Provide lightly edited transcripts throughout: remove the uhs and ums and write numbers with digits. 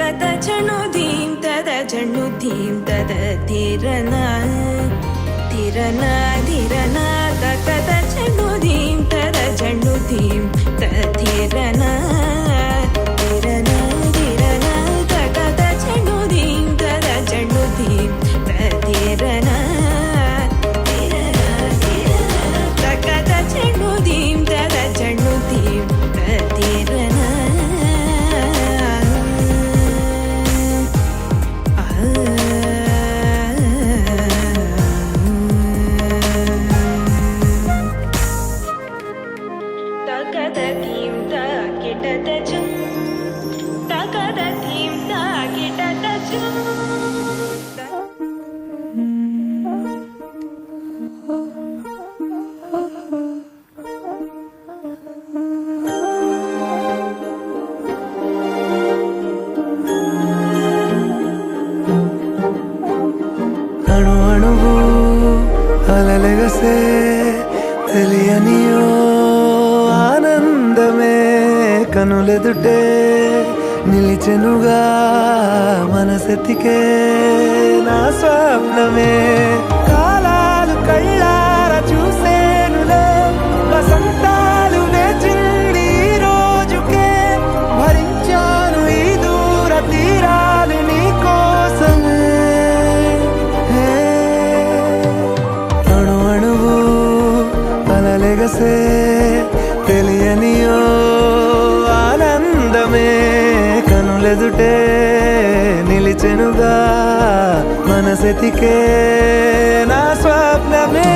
तकत झणुधीं तद झणुधीं तद धीरना धीरना धीरना तकत झणुधीं तद झणुधीं तद धीरना धीरना धीरना तकत झणुधीं तद झणुधीं तद धीरना धीरना धीरना तकत झणुधीं तद झणुधीं तद धीरना तकदतीं ताकिटतजं तकदतीं ताकिटतजं అణు అణువు అలలెగసే తెలియనియో ఆనందమే కనులెదుటే నిలిచెనుగా మనసెతికే నా స్వప్నమే కాలాలు కళ్ళార చూసేనులే వసంతాలు వేచింది ఈ రోజుకే భరించాను ఈ దూర తీరాలు నీ కోసమే అణు అణువు అలలెగసే తెలియనియో ఆనందమే కనులెదుటే నిలిచెనుగా మనసెతికే నా స్వప్నమే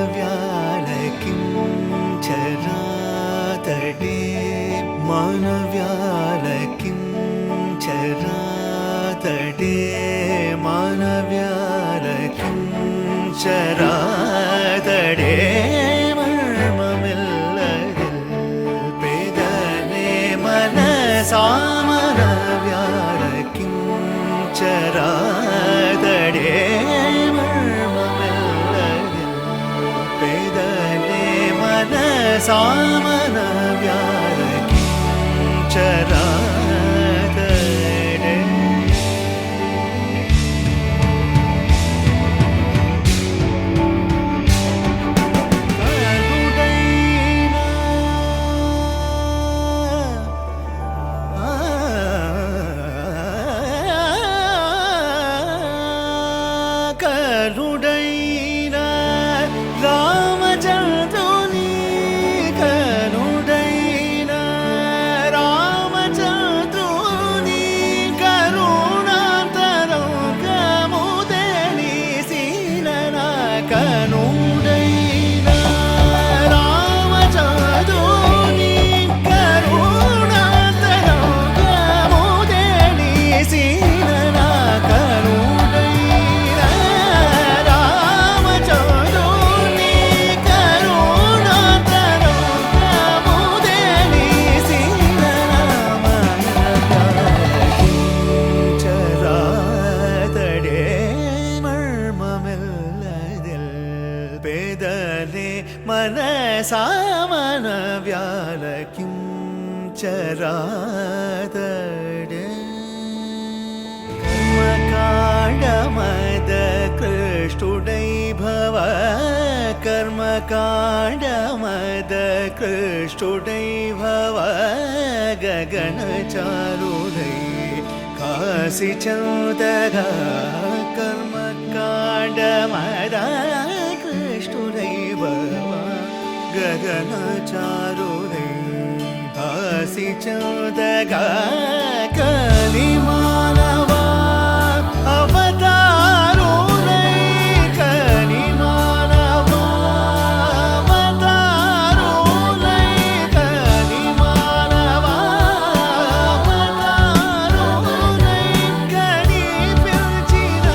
మానవ్యాలకిం చరాతడే మానవ్యాలకిం చరాతడే మానవ్యాలకిం చరాతడే మర్మమిల్లదిల్ పేదనే మనసామనవ్యాలకిం చరాతడే సామన వ్యారకి చరాతడే కరుడైన రామచంద్రుని కరుడైన రామచంద్రుని కరుణాంతరంగము తెలిసిన కనుడైన రామచంద్రుని కరుణాంతరంగము తెలిసిన కనుడైన రామచంద్రుని కరుణాంతరంగము తెలిసిన చరాతడే మర్మమిల్లదిల్ పేదలే మనసామన వ్యాలకిం చరాతడే కర్మకాండమద కృష్ణుడై భవ కర్మకాండమద కృష్ణుడై భవ గగనచారుడై కాశీ చౌదగా కర్మకాండమద కృష్ణుడై భవ గగనచారుడై కాశీ చౌదగా కలిమానవా అవతారుడై కలిమానవా అవతారుడై కలిమానవా అవతారుడై కనిపించిన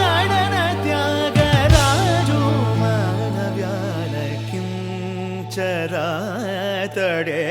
నడన త్యాగరాజు మానవ్యాలకిం చరాతడే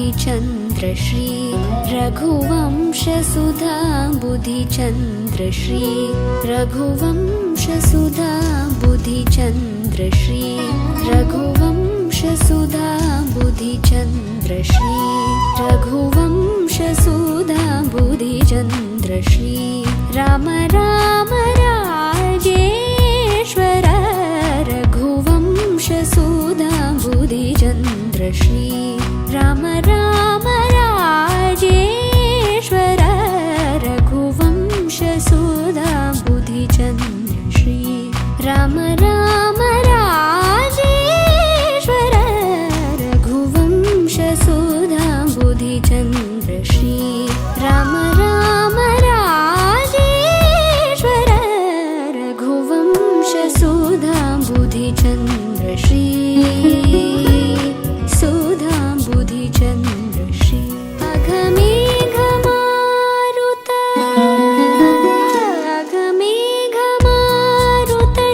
बुधिचन्द्रश्री रघुवंशसुधा बुधिचन्द्रश्री रघुवंशसुधा बुधिचन्द्रश्री रघुवंशसुधा बुधिचन्द्रश्री रघुवंशसुधा बुधिचन्द्रश्री राम राम राजेश्वर रघुवंशसुधा बुधिचन्द्रश्री राम राम राजेश्वर रघुवंशसुधा बुधिचन्द्रश्री राम राम राजेश्वर रघुवंशसुधा बुधिचन्द्रश्री राम राम राजेश्वर रघुवंशसुधा बुधिचन्द्रश्री सुधा बुधिचन्द्रश्री अघमेघमारुत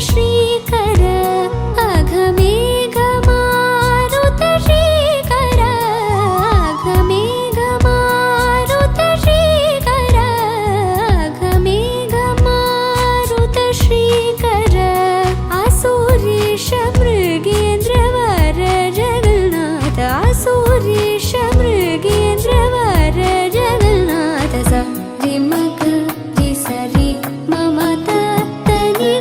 श्रीकर अघमेघमारुत श्रीकर अघमेघमारुत श्रीकर अघमेघमारुत श्रीकर आसुरेश मृगेन्द्रवर जगन्नाथ आसुरेश मृगेन्द्रवर जगन्नाथ स रिमग रिसरि ममत तनि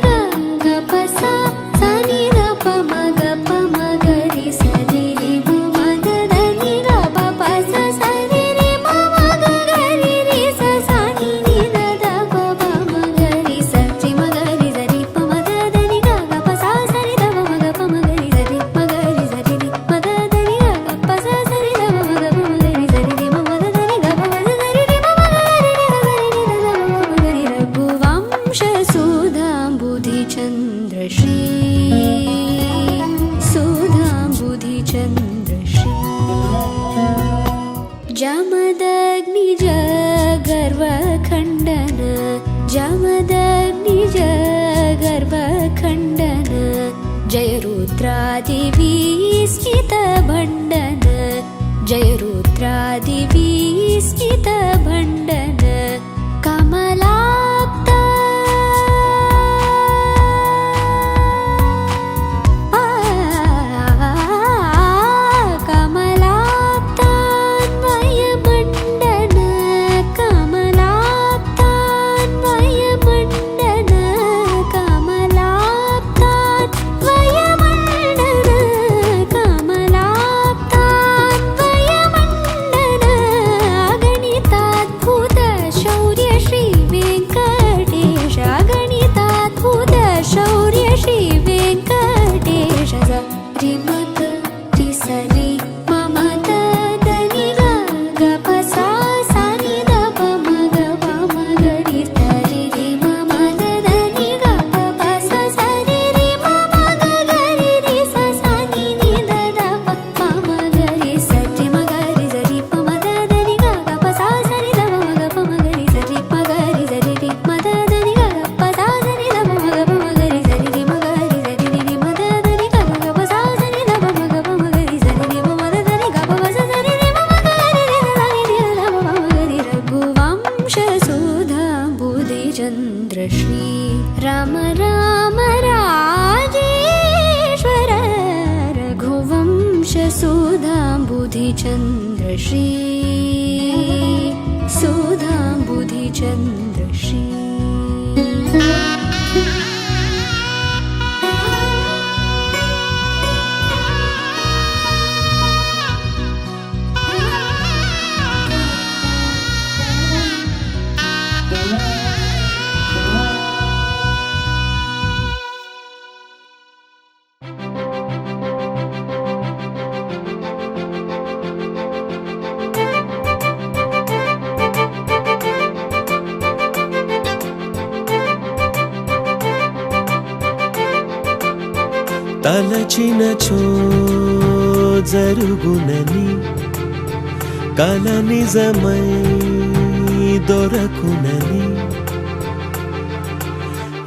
ग प सा सनि द प म ग प म ग रि स रि रि म म ग ध नि ग प प स स रि रि म म ग ग रि रि स स नि नि द द प प म ग रि स रि म ग रि स रि प म ग ध नि ग ग प सा स रि द प म ग प म ग रि स रि म ग रि स रि रि म ग ध नि ग ग प सा स रि द प म ग प म ग रि स रि रि म म ग ध नि ग प प स स रि रि म म ग रि रि स रि रि द द प म ग रि रघुवंशसुधा बुधिचन्द्रश्री सुधा बुधिचन्द्रश्री जमदग्निज गर्वखण्डन जमदग्निज गर्वखण्डन जय रुद्रादिविस्मितभण्डन जय रुद्रादिविस्मितभण्डन कमलाप्त कमलाप्तान्वयमण्डन कमलाप्तान्वयमण्डन कमलाप्तान्वयमण्डन कमलाप्तान्वयमण्डन अगणिताद्भुत शौर्य श्री वेङ्कटेश अगणिताद्भुत शौर्य श्री वेङ्कटेश रि म ग रि स रि म म द द नि ग ग प सा सा नि द प म ग प म ग रि स रि रि म म द द नि ग प प स स रि रि म म ग ग रि रि स स नि नि द द प म म ग रि स रि म ग रि स रि प म द द नि ग ग प सा स रि द प म ग प म ग रि स रि म ग रि स रि रि म द द नि ग ग प सा स रि द प म ग प म ग रि स रि रि म ग रि स रि रि म द द नि ग ग प सा स रि द प म ग प म ग रि स रि रि म म द द नि ग प प स स रि रि म म ग रि रि स रि रि द प म ग रि रघुवंशसुधा बुधिचन्द्रश्री राम राम राजेश्वर रघुवंशसुधा बुधिचन्द्रश्री सुधा बुधिचन्द्रश्री తలచినచో జరుగునని కల నిజమై దొరకునని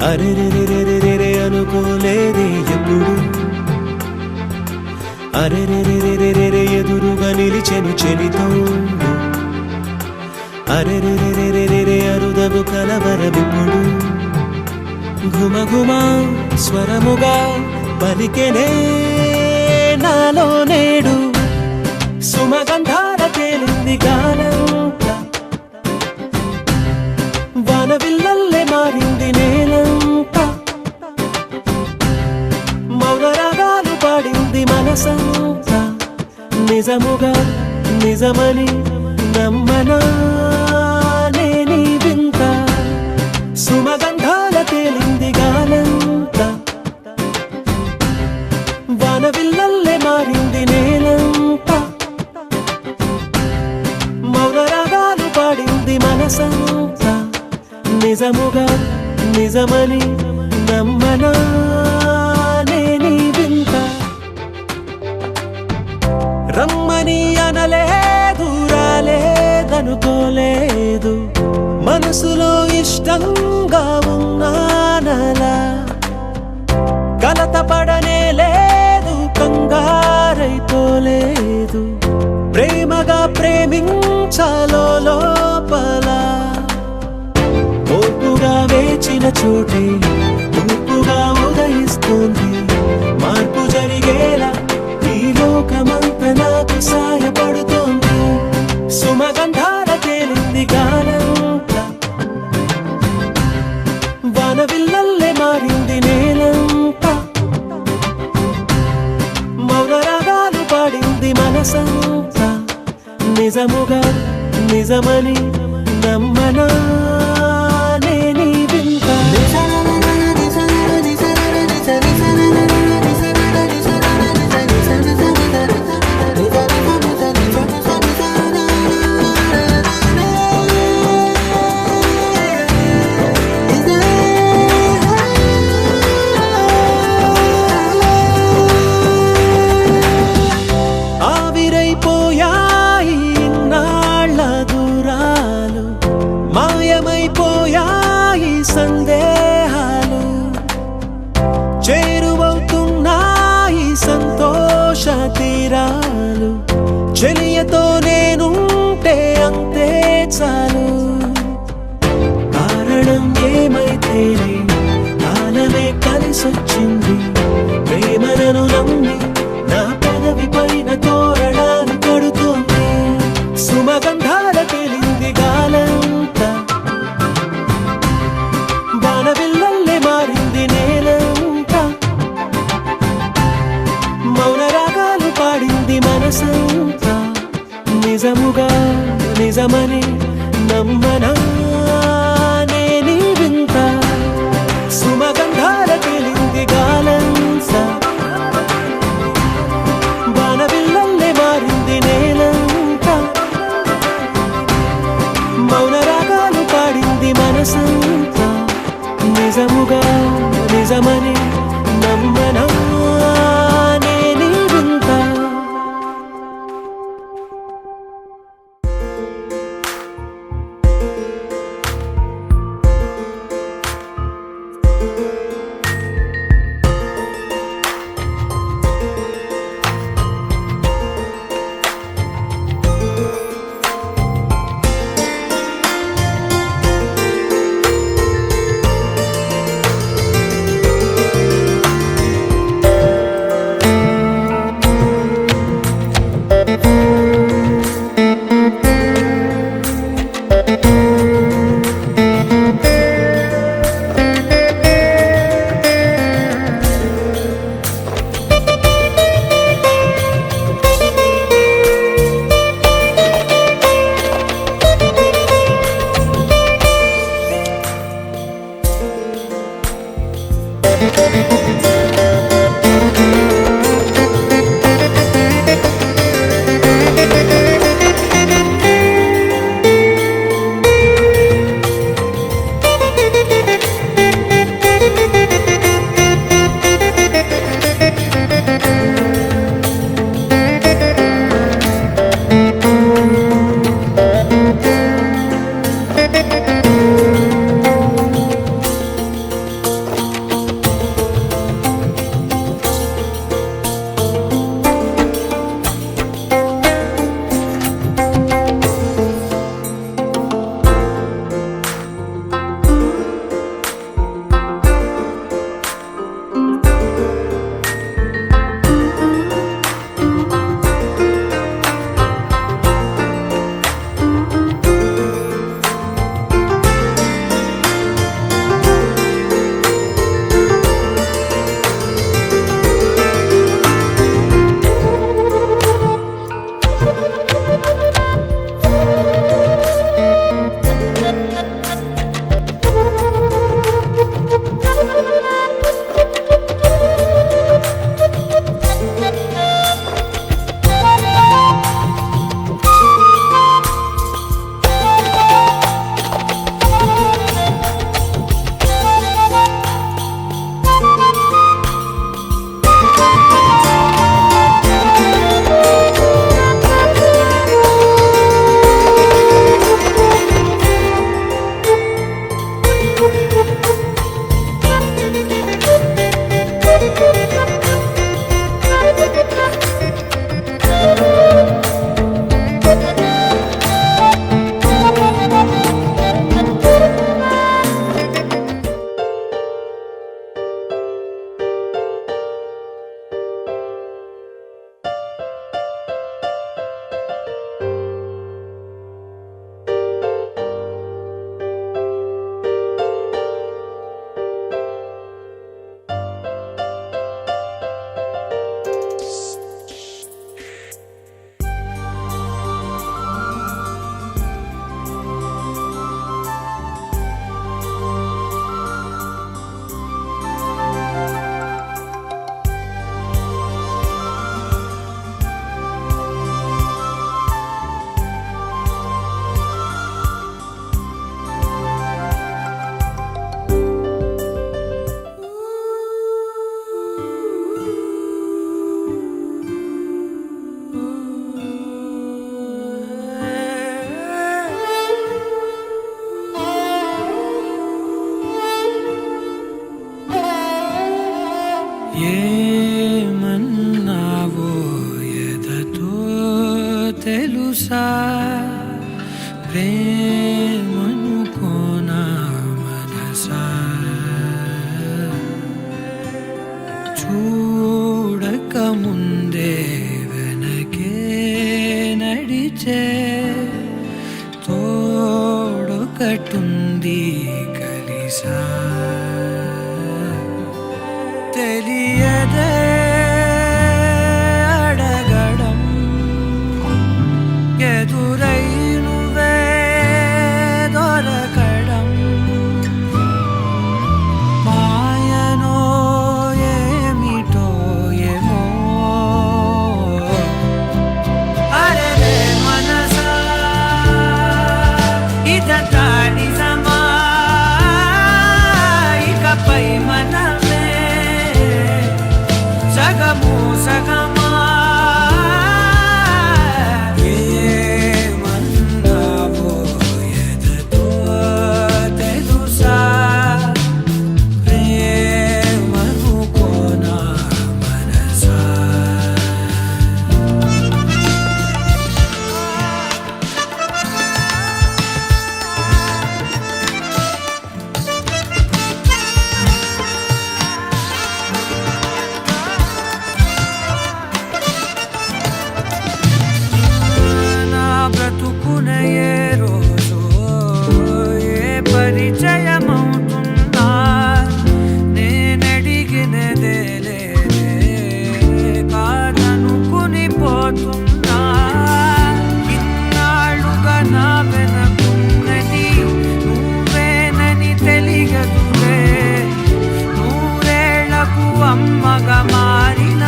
అరెరెరెరెరెరె అనుకోలేదే ఎప్పుడు అరెరెరెరెరెరె ఎదురుగా నిలిచెను చెలితోడు అరెరెరెరెరెరె అరుదగు కలవరమిప్పుడు ఘుమఘుమ స్వరముగా పలికెనే నాలో నేడు సుమగంధాల తేలింది గానంతా వానవిల్లల్లే మారింది నేలంతా మౌనరాగాలు పాడింది మనసంతా నిజముగా నిజమని నమ్మనా నేనీ వింత సుమగంధాల తేలింది గాలంతా వానవిల్లల్లే మారింది నేలంతా మౌనరాగాలు పాడింది మనసంతా నిజముగా నిజమని నమ్మనా నేనీ వింత రమ్మని అనలేదు రాలేదనుకోలేదు మనసులో ఇష్టంగా ఉన్నానలా కలత పడనే లేదు కంగారైపోలేదు ప్రేమగా ప్రేమించాలో లోపల ఓపుగా వేచిన చోటే తూపుగా ఉదయిస్తుంది మార్పు జరిగేలా ఈ లోకమంత నాకు సాయపడుతోంది సుమగంధాల తేలింది గానంతా వానవిల్లల్లే మారింది నేలంతా మౌనరాగాలు పాడింది మనసంతా నిజముగా నిజమని నమ్మనా నేనీ వింత ఆవిరైపోయాయి ఇన్నాళ్ళ దూరాలు మాయమైపోయాయి సందేహాలు చేరువవుతున్నాయి సంతోష తీరాలు చెలియతో నేనుంటే అంతే చాలు కారణం ఏమైతేనే కాలమే కలిసొచ్చింది ప్రేమలను నమ్మి నా పదవి పైన తోరణాలు కడుతోంది సుమగంధాల తేలింది గాలంతా వానవిల్లల్లే మారింది నేలంతా మౌనరాగాలు పాడింది మనసంతా నిజముగా నిజమని నమ్మనా నేనీ వింత సుమగంధాల తేలింది గాలంతా వానవిల్లల్లే మారింది నేలంతా మౌనరాగాలు పాడింది మనసంతా నిజముగా నిజమని నమ్మనా నేనీ వింత తెలుసా ప్రేమను కోనా మనసా చూడక ముందే వెనకే నడిచే తోడొకటుంది కలిసా తెలియదే అడగడం ఎదురై నువ్వే దొరకడం మాయనో ఏమిటో ఏమో అరే మనసా ఇదంతా నిజమా ఇకపై మనమే సగము సగమా ఏమన్నావో ఎదతో తెలుసా ప్రేమను కోనా మనసా నా బ్రతుకున ఏ రోజు ఏ పరిచయమవుతున్నా నేనడిగినదే లేదే కాదనుకుని పోతున్నా ఇన్నాళ్ళుగా నా వెనకున్నది నువ్వేనని తెలియదులే నూరేళ్లకు అమ్మగా మారిన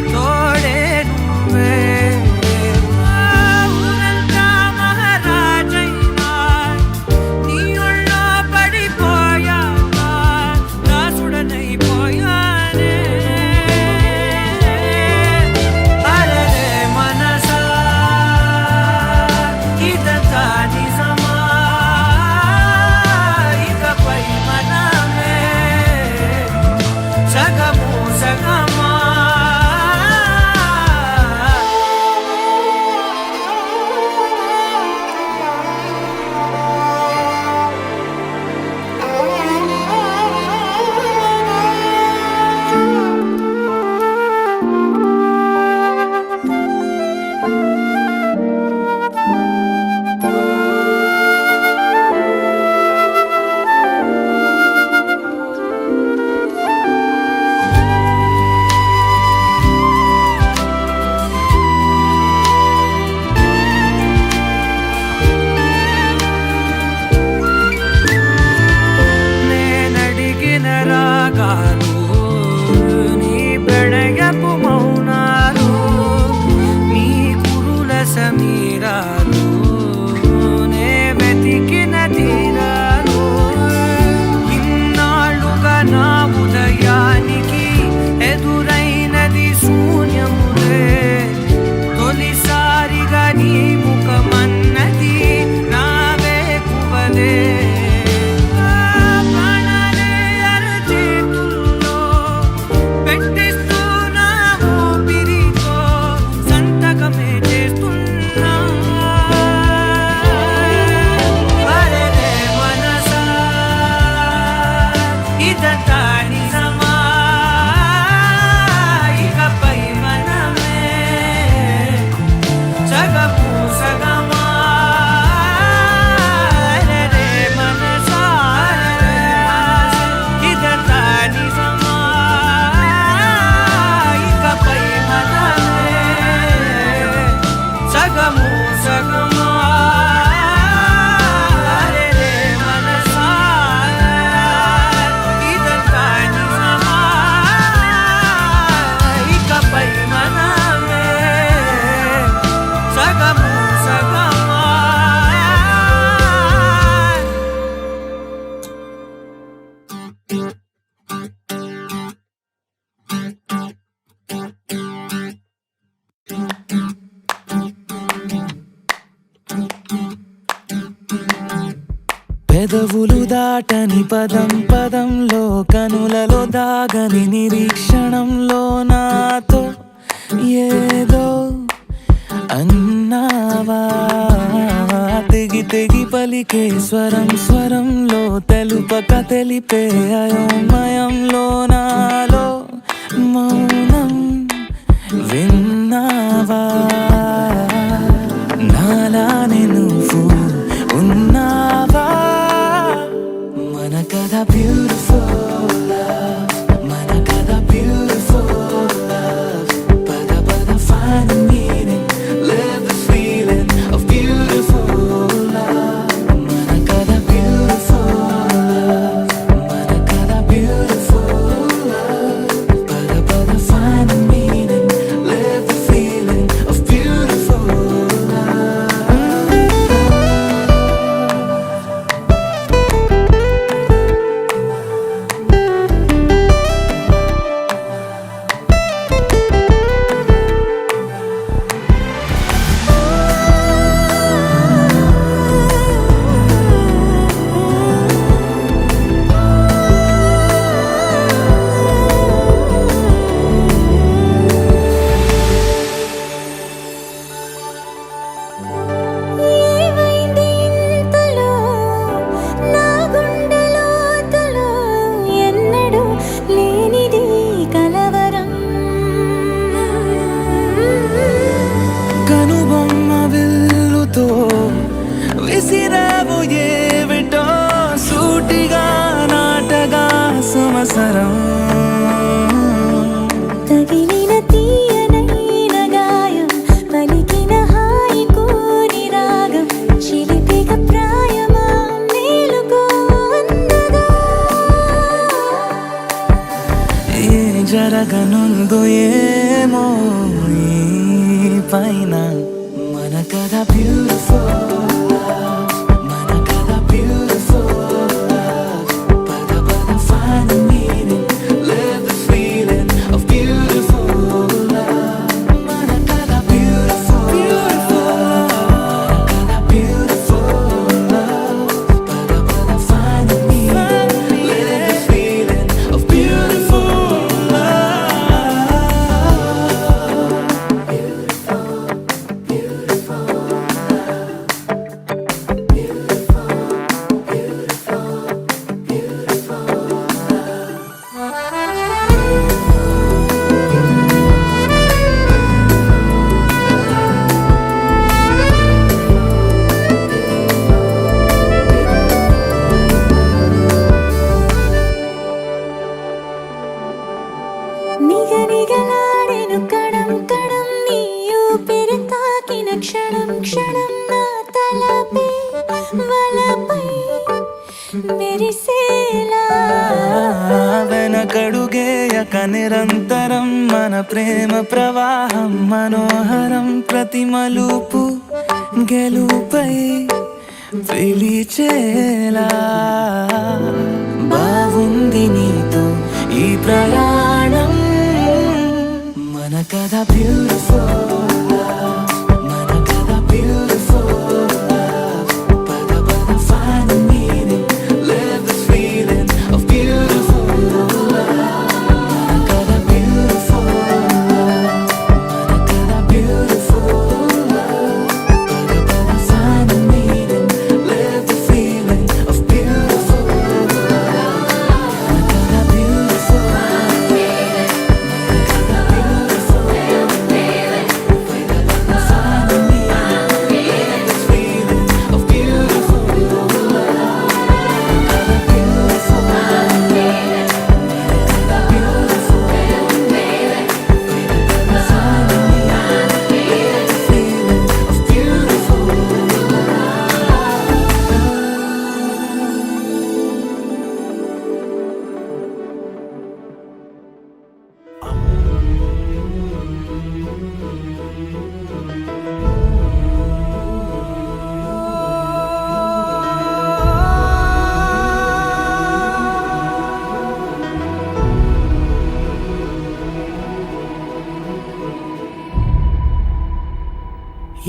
తోడే నువ్వే ఊరంతా మహారాజైనా నీ ఒళ్ళో పడిపోయాక దాసుడనైపోయానే అరే మనసా ఇదంతా నిజమా ఇకపై మనమే సగము సగమా నేనడిగిన రాగాలు నీ ప్రణయపు మౌనాలు నీ కురుల సమీరాలు నే వెతికిన తీరాలు ఇన్నాళ్ళుగా నా ఉదయానికి ఎదురైనది శూన్యములే తొలిసారిగా నీ ముఖమన్నది నావే కువలే ప్రాణాలే అరచేతుల్లో పెట్టిస్తున్నావు పిరితో సంతకమే చేస్తున్నా అరే మనసా ఇదంతా నిజమా ఇకపై మనమే సగము సగమా అరే మనసా ఇదంతా నిజమా ఇకపై మనమే సగము సగమా అరే మనసా ఇదంతా నిజమా ఇకపై మనమే సగము సగమా పెదవులు దాటని పదం పదంలో కనులలో దాగని నిరీక్షణంలో నాతో ఏదో అన్నావా తెగి తెగి పలికే స్వరం స్వరంలో తెలుపక తెలిపే అయోమయంలో నాలో మౌనం విన్నావా నాలానే నువ్వు ఉన్నావా మన కథ బ్యూటిఫుల్ మన కథ బ్యూటిఫుల్ పద పద find the meaning live the feeling of beautiful మన కథ beautiful మన కథ beautiful పద పద find the meaning live the feeling of beautiful ఏమైంది ఇంతలో నా గుండెలోతులో ఎన్నడూ లేనిది కలవరం కనుబొమ్మ విల్లుతో విసిరావు ఏవిటో సూటిగా నాటగా సమసరం తగిలిన తీయనైన గాయం పలికిన హాయి కోరి రాగం చిలిపిక ప్రాయమా మేలుకో అందగా ఏ జరగనుందో ఏమో ఈ పైన మన కథ బ్యూటిఫుల్ మన కథ బ్యూటిఫుల్ పద పద find the meaning live the feeling of beautiful మన కథ beautiful మన కథ beautiful పద పద find the meaning live the feeling of beautiful నిగనిగలాడెను Kadam Kadam నీ ఊపిరి తాకిన క్షణం క్షణం నా తలపై వలపై మెరిసేలా వెనకడుగేయక నిరంతరం మన ప్రేమ ప్రవాహం మనోహరం ప్రతి మలుపు గెలుపై పిలిచేలా బాగుంది నీతో ఈ ప్రయాణం మన కథ బ్యూటిఫుల్ మన కథ బ్యూటిఫుల్ పద పద find the meaning live the feeling of beautiful మన కథ beautiful మన కథ beautiful పద పద find the meaning live the feeling of beautiful మన కథ beautiful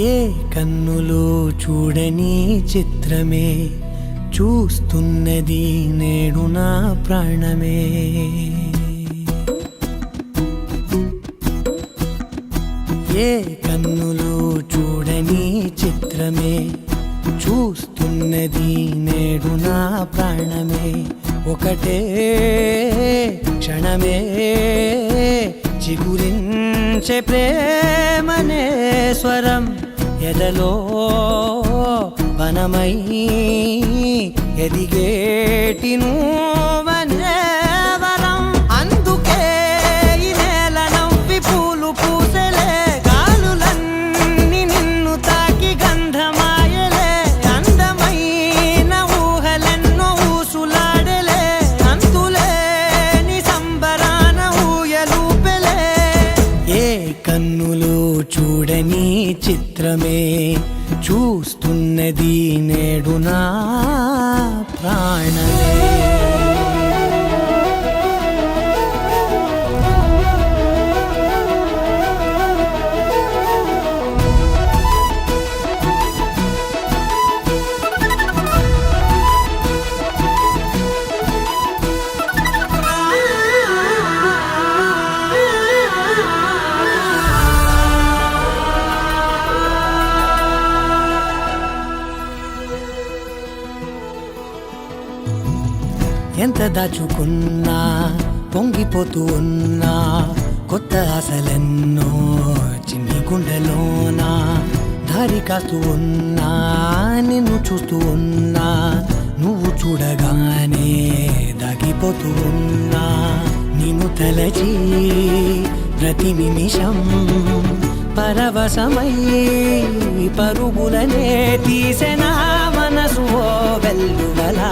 ఏ కన్నులో చూడని చిత్రమే చూస్తున్నది నేడు నా ప్రాణమే. ఏ కన్నులో చిత్రమే చూస్తున్నది నేడు నా ప్రాణమే ఒకటే క్షణమే చిగురించే ప్రేమనే స్వరం ఎదలో వనమై ఎదిగేటి నువ్వనే వరం అందుకే ఈ నేల నవ్వి పూలు పూసెలే గాలులన్నీ నిన్ను తాకి గంధమాయలే అందమైన ఊహలెన్నో ఊసులాడలే అంతులేని సంబరాన ఊయలూపెలే ఏ కన్నులు చూడని చిత్రమే చూస్తున్నది నేడు నా ప్రాణమే ఎంత దాచుకున్నా పొంగిపోతూ ఉన్నా కొత్త ఆశలెన్నో చిన్ని గుండెలోనా దారి కాస్తూ ఉన్నా నిన్ను చూస్తూ ఉన్నా నువ్వు చూడగానే దాగిపోతూ ఉన్నా నిన్ను తలచి ప్రతి నిమిషం పరవశమై పరుగులనే తీసెనా మనసు ఓ వెల్లువలా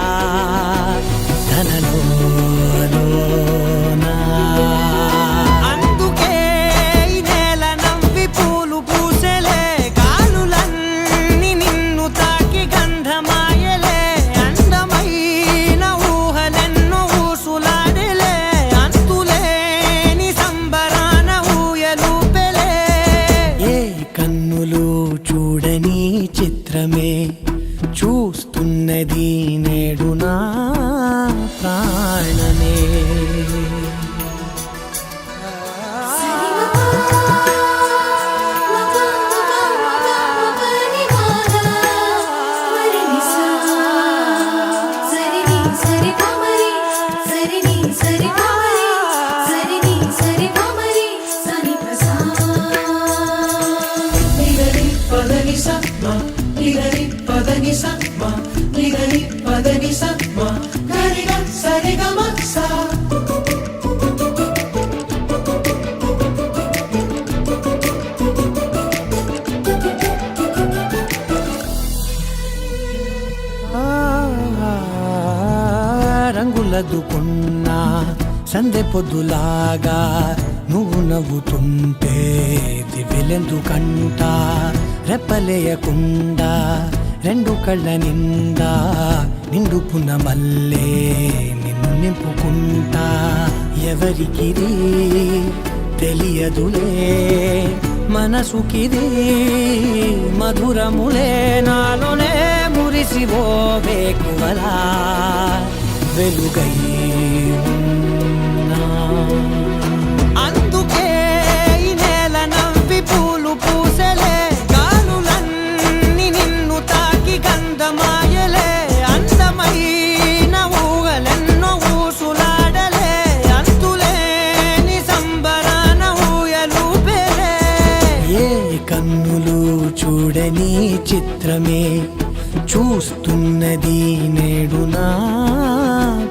అందుకే ఈ నేల నవ్వి పూలు పూసెలే గాలులన్నీ నిన్ను తాకి గంధమాయలే అందమైన ఊహలెన్నో ఊసులాడలే అంతులేని సంబరాన ఊయలూపెలే ఏ కన్నులు చూడని చిత్రమే చూస్తున్నది నేడు నా ప్రాణమే రంగులదుకున్నా సందె పొద్దులాగా నువ్వు నవ్వుతుంటే దివ్యలెందుకంట రెప్పలేయకుండా రెండు కళ్ళ నిండా నిండుకున్న మల్లే నిన్ను నింపుకుంటా ఎవరికిది తెలియదులే మనసుకిది మధురములే నాలోనే మురిసివో వేకువలా వెలుగై ఉన్నా. అందుకే ఈ నేల నవ్వి పూలు పూసెలే గాలులన్నీ నిన్ను తాకి గంధమాయలే అందమైన ఊహలెన్నో ఊసులాడలే అంతులేని సంబరాన ఊయలూపెలే ఏ కన్నులు చూడని చిత్రమే చూస్తున్నది నేడు నా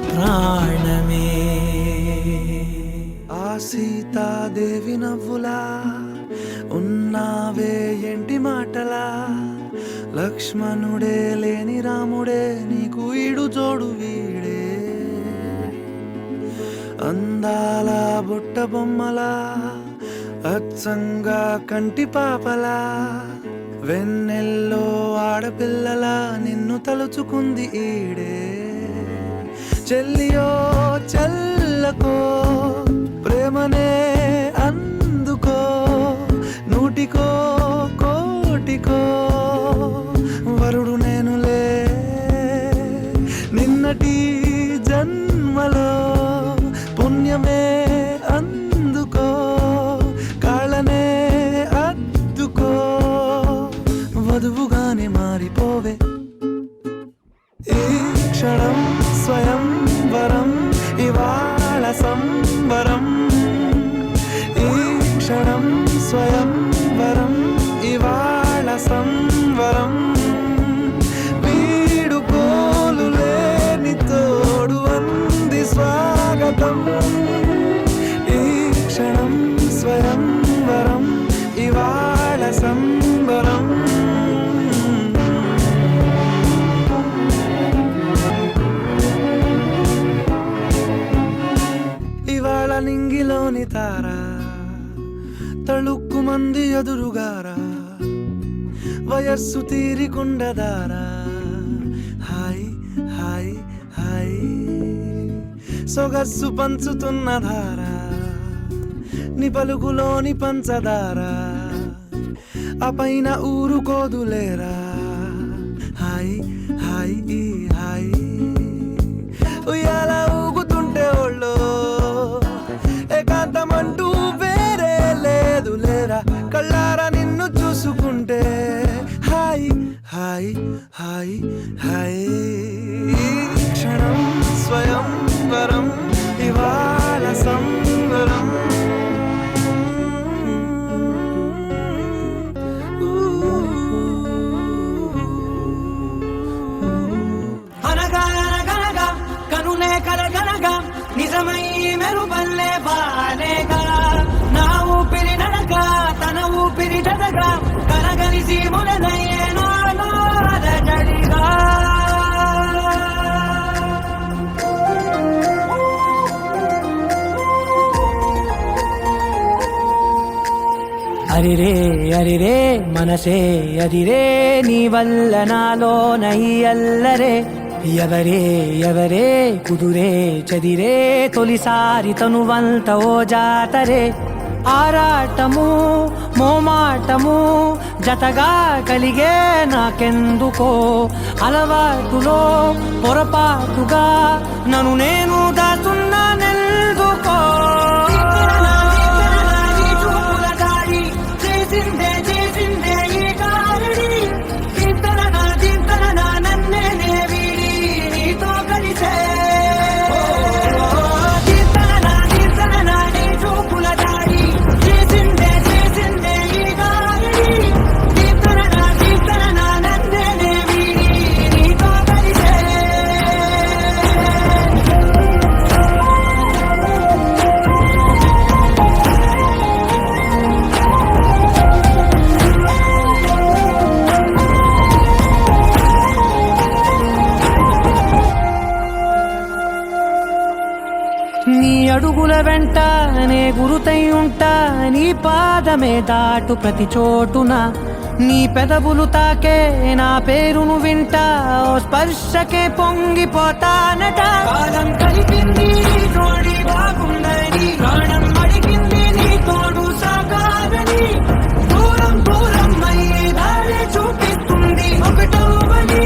ప్రాణమే. ఆ సీతాదేవి నవ్వులా ఉన్నావే ఎంటి మాటలా లక్ష్మణుడే లేని రాముడే నీకు ఈడు జోడు వీడే అందాల బుట్ట బొమ్మలా అచ్చంగా కంటి పాపలా వెన్నెల్లో ఆడపిల్లలా నిన్ను తలుచుకుంది ఈడే చెల్లియో చల్లకో ప్రేమనే అందుకో నూటికో కోటికో వరుడు నేనులే నిన్నటి జన్మలో పుణ్యమే అందుకో కాళ్ళనే అద్దుకో వధువుగానే మా స్వాగతం ఈ క్షణం స్వయంవరం ఇవాళ సంబరం ఇవాళ నింగిలోని తారా తళుక్కు మంది ఎదురుగారా వయస్సు తీరికుండదారా హాయ్ హాయ్ హాయ్ సొగస్సు పంచుతున్న ధారా ని పలుకులోని పంచదార ఆ పైన ఊరుకోదులేరా హాయ్ హాయ్ ఈ హాయ్ ఉయ్యాల ఊగుతుంటే ఒళ్ళో ఏకాంతమంటూ వేరే లేదు లేరా కళ్ళారా నిన్ను చూసుకుంటే హాయ్ హాయ్ హాయ్ హాయ్ క్షణం స్వయంవరం ఇవాళ సంబరం అనగా కనులే కలగనగా నిజమై మెరుపల్లే బాలేగా నా ఊపిరి నడక తన ఊపిరి జతగా కలగలిసి మొదలయ్యే నాలో అలజడిగా అరిరే అరిరే మనసే అరిరే నీ వల్ల నాలో నై అల్లరే ఎవరే ఎవరే కుదురే చదిరే తొలిసారి తనువంత ఓ జాతరే ఆరాటము మోమాటము జతగా కలిగే నాకెందుకో అలవాటులో పొరపాటుగా నన్ను నేను దాచున్నానెందుకో నీ అడుగుల వెంట నే గురుతై ఉంటా నీ పాదమే దాటు ప్రతి చోటున నీ పెదవులు తాకే నా పేరును వింటా ఓ స్పర్శకే పొంగిపోతానట కాలం కలిపింది జోడి బాగుందని ప్రాణం అడిగింది నీ తోడు సాగాలని దూరం దూరం అయ్యి దారి చూపిస్తుంది ఒకటోవని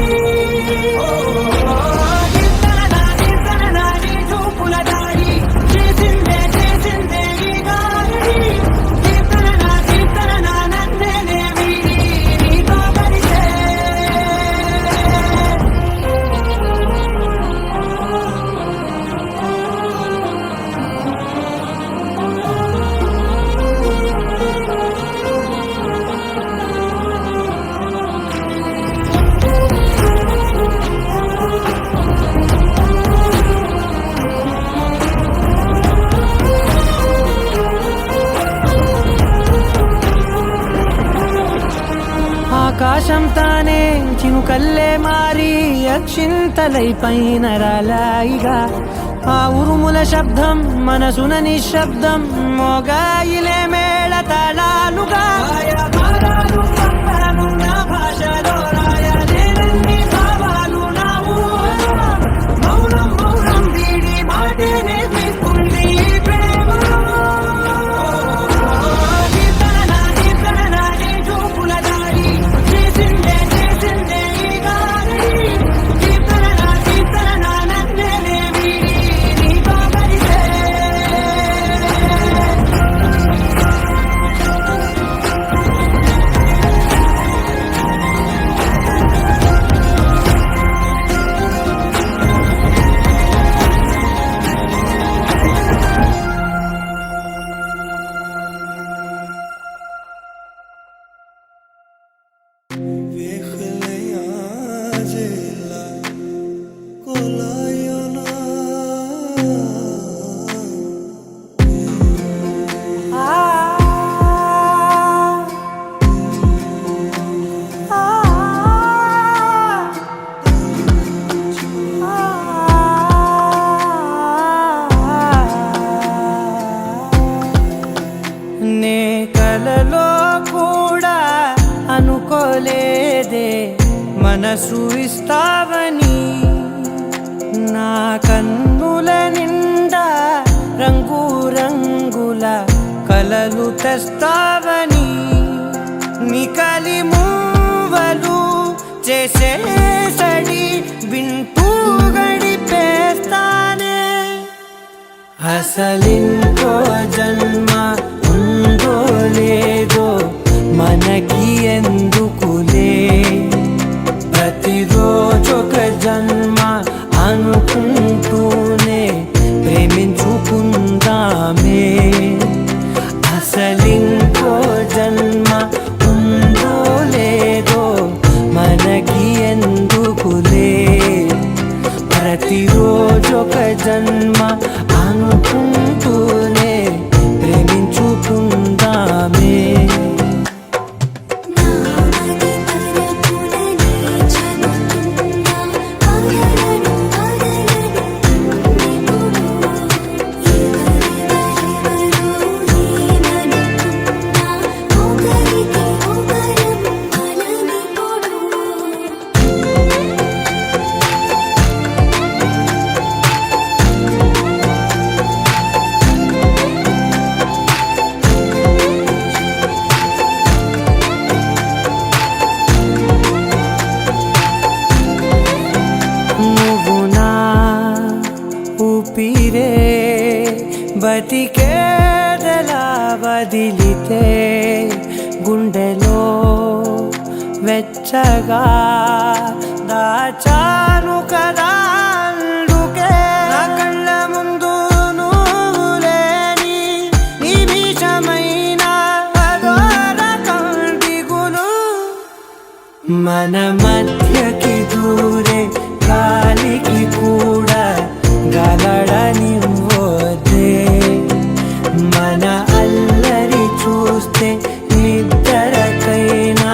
ఆకాశం తానే చినుకల్లే మారి అక్షింతలై పైన రాలాయిగా ఆ ఉరుముల శబ్దం మనసున నిశ్శబ్దం మోగాయిలే మేళ తాళాలుగా భాషలో రాయలేని భావాలు నావు మౌనం మౌనం వీడి మాటనే తీసుకుంది మనసు ఇస్తావని నా కన్నుల నిండా రంగు రంగుల కలలు తెస్తావని నికలి మూవలు చేసేసడి వింటూ గడిపేస్తానే అసలింకో జన్మ ఉందో లేదో మనకి ఎందుకులే ప్రతిరోజొక జన్మ అనుకుంటూనే ప్రేమించుకుందామే అసలింకో జన్మ ఉందో లేదో మనకి ఎందుకులే ప్రతిరోజొక జన్మ అనుకుంటూనే ప్రేమించుకుందామే ఊపిరే బతికేదలా వదిలితే గుండెలో వెచ్చగా దాచాను కదా అందుకే నా కళ్ళ ముందు నువ్వు లేని నిమిషమైన అదోర కంటిగులు మన మధ్యకి దూరే గాలికి కూడా గలడనివ్వదే మన అల్లరి చూస్తే నిద్రకైనా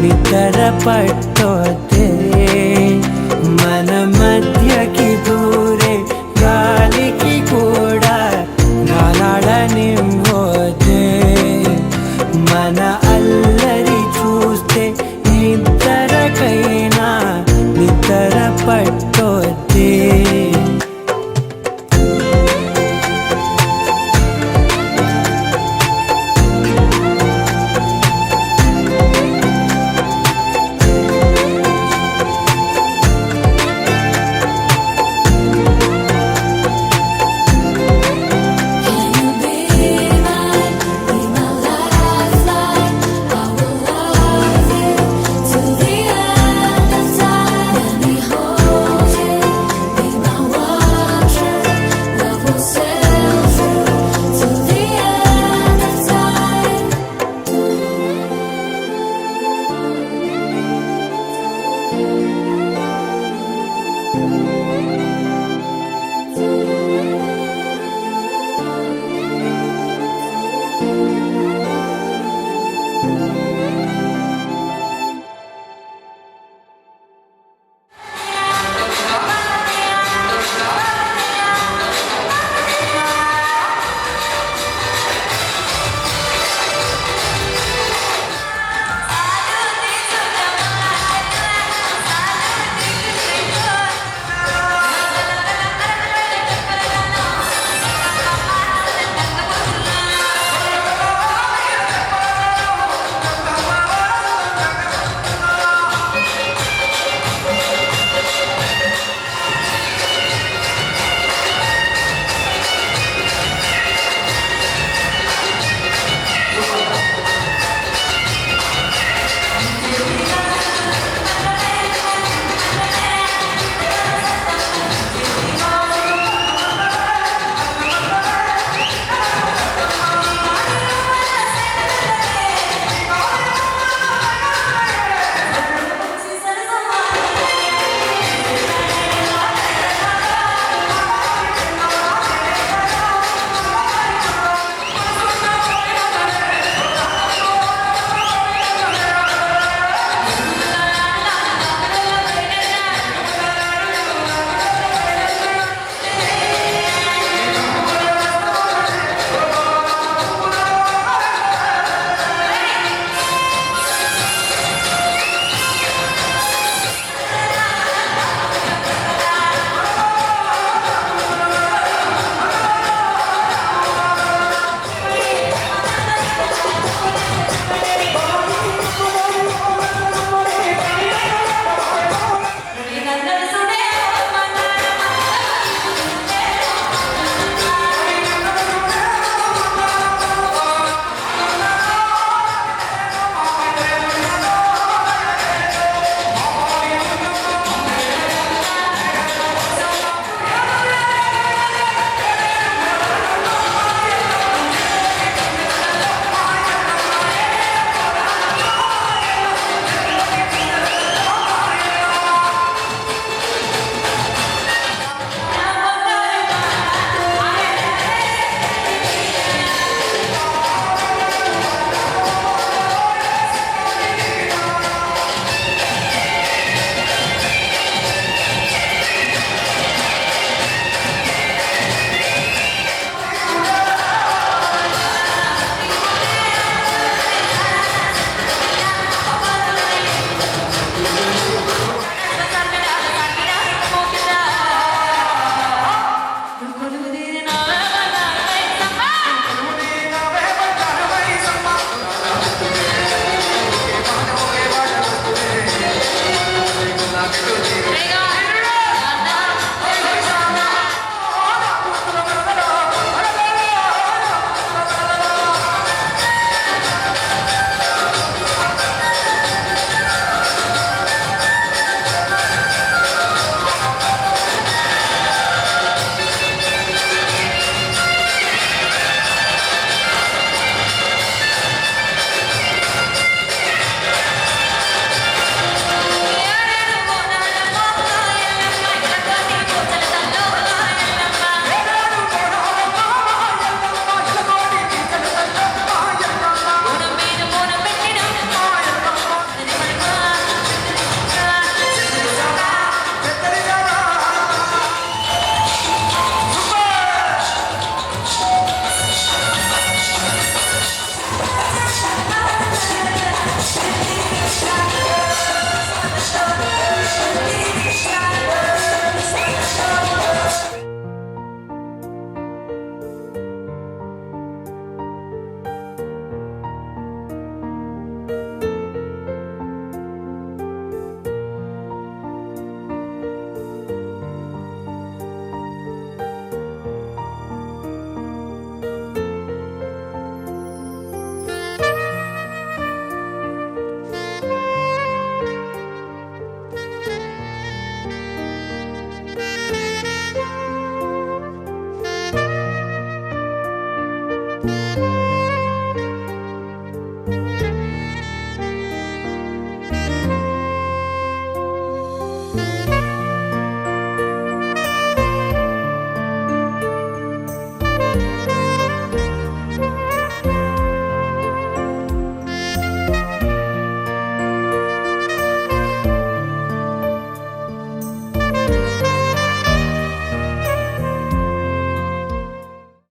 నిద్ర పట్టొద్దే మన మధ్యకి దూరే గాలికి కూడా గలడనివ్వదే మన అల్లరి చూస్తే నిద్రకైనా నిద్ర